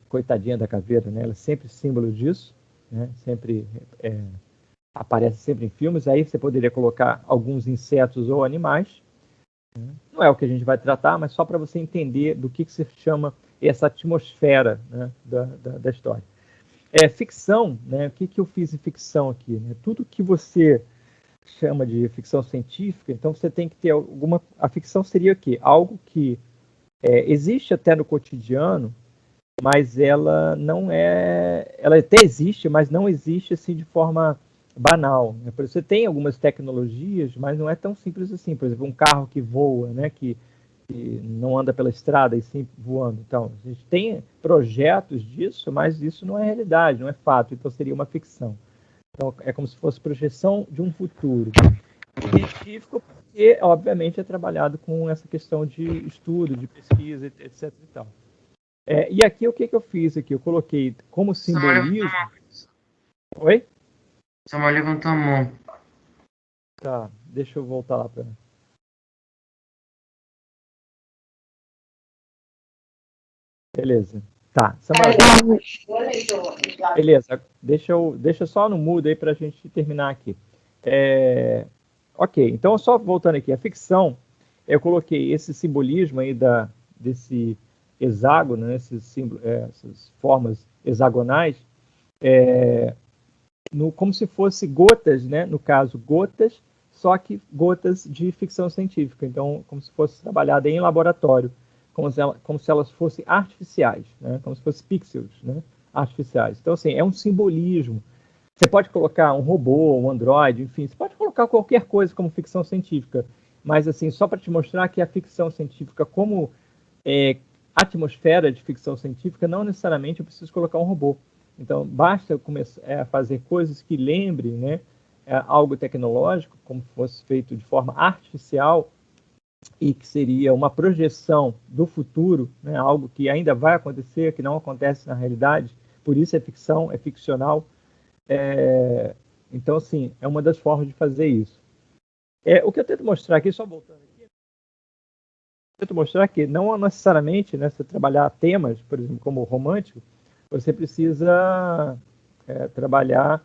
coitadinha da caveira, né? Ela é sempre símbolo disso, né? Sempre aparece sempre em filmes. Aí você poderia colocar alguns insetos ou animais. Não é o que a gente vai tratar, mas só para você entender do que se chama essa atmosfera, né, da história. Ficção, né? O que eu fiz em ficção aqui? Né? Tudo que você chama de ficção científica, então você tem que ter alguma... A ficção seria o quê? Algo que existe até no cotidiano, mas ela não é... Ela até existe, mas não existe assim de forma banal. Né? Por exemplo, você tem algumas tecnologias, mas não é tão simples assim. Por exemplo, um carro que voa, né? que não anda pela estrada e sim voando. Então, a gente tem projetos disso, mas isso não é realidade, não é fato. Então, seria uma ficção. Então, é como se fosse projeção de um futuro. Científico, porque, obviamente, é trabalhado com essa questão de estudo, de pesquisa, etc. E tal. E aqui, o que eu fiz aqui? Eu coloquei como Samuel simbolismo... levantou a mão. Oi? Samuel levantou a mão. Tá, deixa eu voltar lá para... Beleza. Tá, Samuel, beleza, deixa só no mudo aí para a gente terminar aqui. Ok, então só voltando aqui, a ficção, eu coloquei esse simbolismo aí desse hexágono, né, essas formas hexagonais, como se fosse gotas, né, no caso, gotas, só que gotas de ficção científica, então como se fosse trabalhada em laboratório, como se elas fossem artificiais, né, como se fossem pixels, né, artificiais. Então, assim, é um simbolismo. Você pode colocar um robô, um androide, enfim, você pode colocar qualquer coisa como ficção científica, mas assim, só para te mostrar que a ficção científica, como atmosfera de ficção científica, não necessariamente eu preciso colocar um robô. Então, basta começar a fazer coisas que lembrem, né, algo tecnológico, como fosse feito de forma artificial, e que seria uma projeção do futuro, né, algo que ainda vai acontecer, que não acontece na realidade, por isso é ficção, é ficcional. Então, assim, é uma das formas de fazer isso. O que eu tento mostrar aqui, só voltando aqui, eu tento mostrar que não necessariamente, né, você trabalhar temas, por exemplo, como romântico, você precisa trabalhar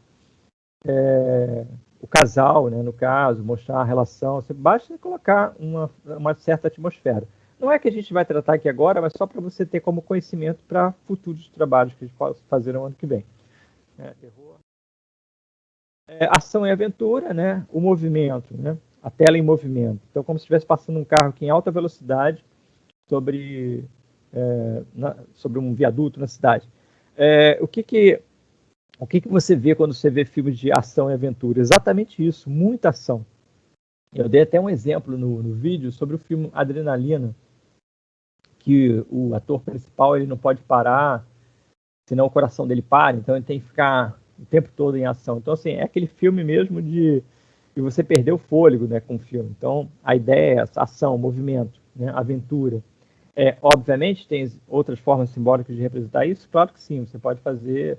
o casal, né, no caso, mostrar a relação. Você basta colocar uma certa atmosfera. Não é que a gente vai tratar aqui agora, mas só para você ter como conhecimento para futuros trabalhos que a gente possa fazer no ano que vem. Ação e aventura, né? O movimento, né? A tela em movimento. Então, como se estivesse passando um carro aqui em alta velocidade sobre um viaduto na cidade. O que você vê quando você vê filmes de ação e aventura? Exatamente isso, muita ação. Eu dei até um exemplo no vídeo sobre o filme Adrenalina, que o ator principal ele não pode parar, senão o coração dele para, então ele tem que ficar o tempo todo em ação. Então, assim, é aquele filme mesmo de você perder o fôlego, né, com o filme. Então, a ideia é essa, ação, movimento, né, aventura. Obviamente, tem outras formas simbólicas de representar isso? Claro que sim, você pode fazer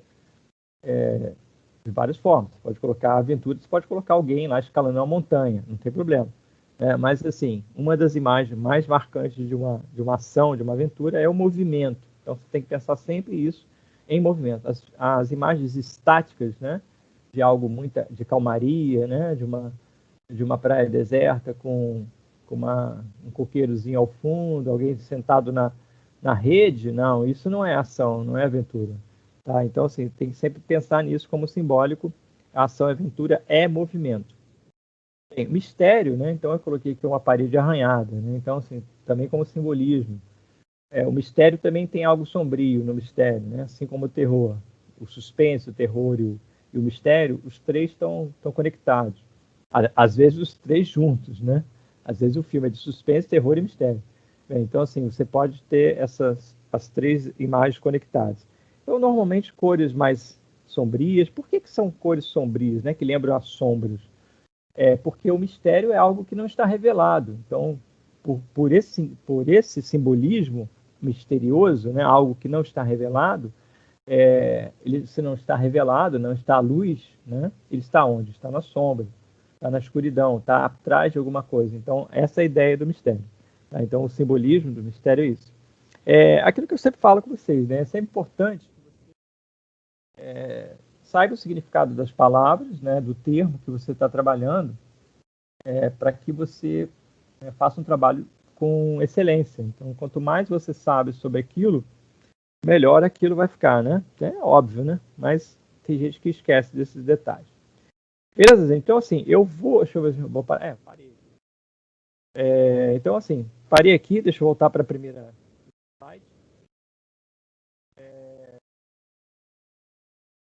de várias formas. Você pode colocar aventura, você pode colocar alguém lá escalando uma montanha, não tem problema. Mas, assim, uma das imagens mais marcantes de uma ação, de uma aventura, é o movimento. Então, você tem que pensar sempre isso em movimento. As imagens estáticas, né, de algo de calmaria, né, de uma praia deserta com um coqueirozinho ao fundo, alguém sentado na rede, não, isso não é ação, não é aventura. Tá? Então, assim, tem que sempre pensar nisso como simbólico. A ação e aventura é movimento. Tem mistério, né? Então eu coloquei aqui uma parede arranhada, né? Então, assim, também como simbolismo. O mistério também tem algo sombrio no mistério, né? Assim como o terror. O suspense, o terror e o mistério, os três estão conectados. Às vezes os três juntos, né? Às vezes o filme é de suspense, terror e mistério. Então, assim, você pode ter as três imagens conectadas. Então, normalmente, cores mais sombrias. Por que são cores sombrias, né? Que lembram as sombras? Porque o mistério é algo que não está revelado. Então, por esse simbolismo misterioso, né, algo que não está revelado, se não está revelado, não está à luz, né, ele está onde? Está na sombra, está na escuridão, está atrás de alguma coisa. Então, essa é a ideia do mistério. Tá? Então, o simbolismo do mistério é isso. Aquilo que eu sempre falo com vocês, né, é sempre importante saiba o significado das palavras, né, do termo que você está trabalhando, para que você faça um trabalho com excelência. Então, quanto mais você sabe sobre aquilo, melhor aquilo vai ficar, né? É óbvio, né? Mas tem gente que esquece desses detalhes. Beleza? Então, assim, eu vou... Deixa eu ver se eu vou parar. Parei. Então, assim, parei aqui. Deixa eu voltar para a primeira slide.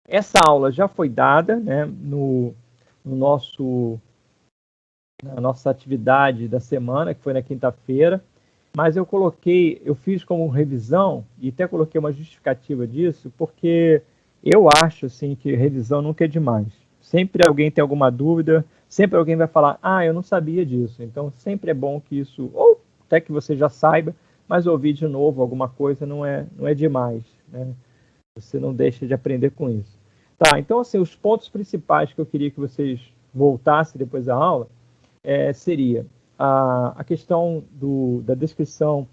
Essa aula já foi dada, né, no nosso... na nossa atividade da semana, que foi na quinta-feira, mas eu fiz como revisão, e até coloquei uma justificativa disso, porque eu acho assim, que revisão nunca é demais. Sempre alguém tem alguma dúvida, sempre alguém vai falar, eu não sabia disso. Então, sempre é bom que isso, ou até que você já saiba, mas ouvir de novo alguma coisa não é demais, né? Você não deixa de aprender com isso. Tá, então, assim, os pontos principais que eu queria que vocês voltassem depois da aula, seria a questão da descrição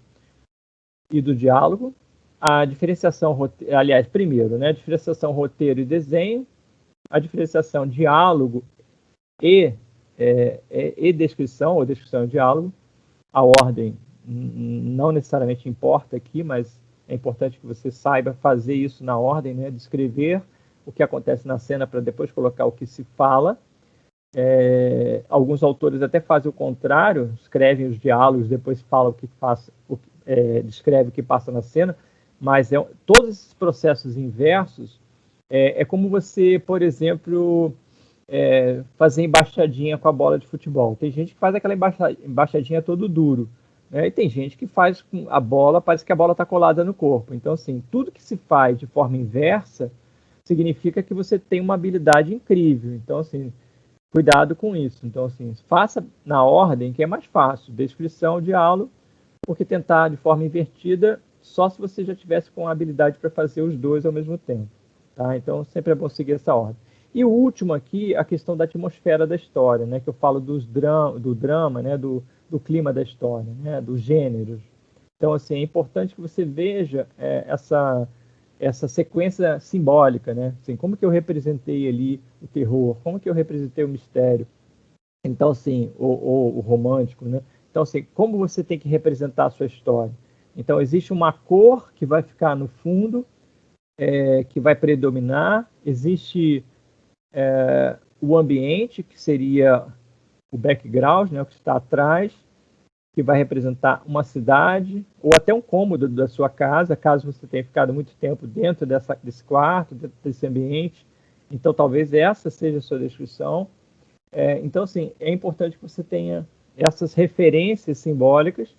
e do diálogo, a diferenciação, aliás, primeiro, né, a diferenciação roteiro e desenho, a diferenciação diálogo e descrição, ou descrição e diálogo, a ordem não necessariamente importa aqui, mas é importante que você saiba fazer isso na ordem, né, descrever o que acontece na cena para depois colocar o que se fala. Alguns autores até fazem o contrário, escrevem os diálogos, depois falam o que descreve o que passa na cena, mas todos esses processos inversos é como você, por exemplo, fazer embaixadinha com a bola de futebol. Tem gente que faz aquela embaixadinha todo duro, né? E tem gente que faz com a bola, parece que a bola está colada no corpo. Então, assim, tudo que se faz de forma inversa significa que você tem uma habilidade incrível. Então, assim, cuidado com isso. Então, assim, faça na ordem que é mais fácil, descrição, diálogo, porque tentar de forma invertida só se você já tivesse com a habilidade para fazer os dois ao mesmo tempo. Tá? Então, sempre é bom seguir essa ordem. E o último aqui, a questão da atmosfera da história, né? Que eu falo do drama, né? Do clima da história, né? Dos gêneros. Então, assim, é importante que você veja essa sequência simbólica, né? Assim, como que eu representei ali o terror, como que eu representei o mistério, então, assim, o romântico, né? Então, assim, como você tem que representar a sua história? Então, existe uma cor que vai ficar no fundo, que vai predominar, existe o ambiente, que seria o background, né, o que está atrás, que vai representar uma cidade, ou até um cômodo da sua casa, caso você tenha ficado muito tempo dentro desse quarto, dentro desse ambiente. Então, talvez essa seja a sua descrição. Então, assim, é importante que você tenha essas referências simbólicas,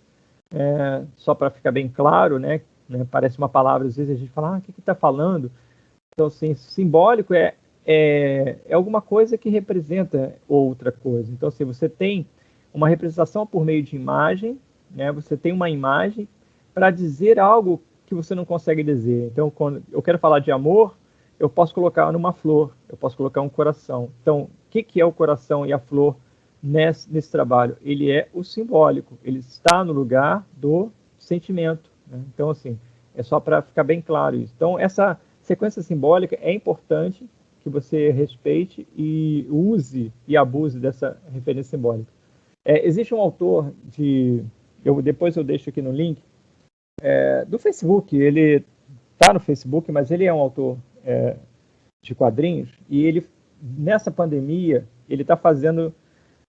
só para ficar bem claro, né? Parece uma palavra, às vezes a gente fala, o que está falando? Então, assim, simbólico é alguma coisa que representa outra coisa. Então, assim, você tem uma representação por meio de imagem, né? Você tem uma imagem para dizer algo que você não consegue dizer. Então, quando eu quero falar de amor, eu posso colocar numa flor, eu posso colocar um coração. Então, o que é o coração e a flor nesse trabalho? Ele é o simbólico, ele está no lugar do sentimento, né? Então, assim, é só para ficar bem claro isso. Então, essa sequência simbólica é importante que você respeite e use e abuse dessa referência simbólica. Existe um autor depois eu deixo aqui no link, do Facebook, ele está no Facebook, mas ele é um autor de quadrinhos, e ele, nessa pandemia, ele está fazendo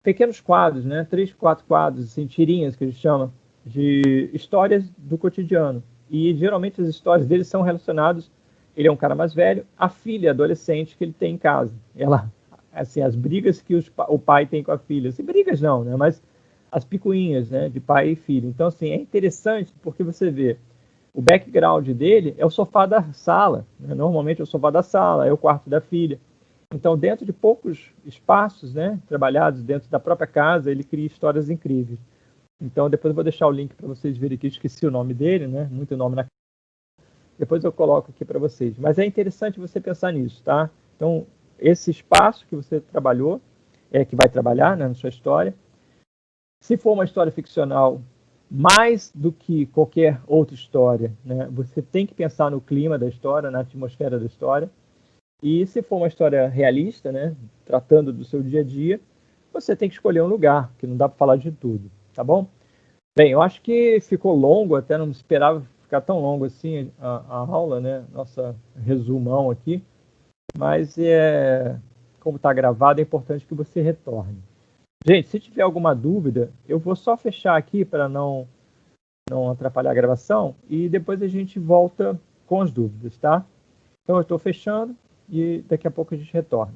pequenos quadros, né? 3, 4 quadros, assim, tirinhas que ele chama, de histórias do cotidiano. E geralmente as histórias dele são relacionadas, ele é um cara mais velho, a filha adolescente que ele tem em casa. Ela, assim, as brigas que o pai tem com a filha. Assim, brigas não, né? Mas as picuinhas, né? De pai e filho. Então, assim, é interessante porque você vê o background dele é o sofá da sala, né? Normalmente é o sofá da sala, é o quarto da filha. Então, dentro de poucos espaços, né, trabalhados dentro da própria casa, ele cria histórias incríveis. Então, depois eu vou deixar o link para vocês verem aqui, esqueci o nome dele, né, muito nome na... Depois eu coloco aqui para vocês. Mas é interessante você pensar nisso, tá? Então, esse espaço que você trabalhou, que vai trabalhar, né, na sua história. Se for uma história ficcional, mais do que qualquer outra história, né, você tem que pensar no clima da história, na atmosfera da história. E se for uma história realista, né, tratando do seu dia a dia, você tem que escolher um lugar, que não dá para falar de tudo, tá bom? Bem, eu acho que ficou longo, até não esperava ficar tão longo assim a aula, né? Nossa resumão aqui, mas como está gravado, é importante que você retorne. Gente, se tiver alguma dúvida, eu vou só fechar aqui para não atrapalhar a gravação e depois a gente volta com as dúvidas, tá? Então eu estou fechando e daqui a pouco a gente retorna.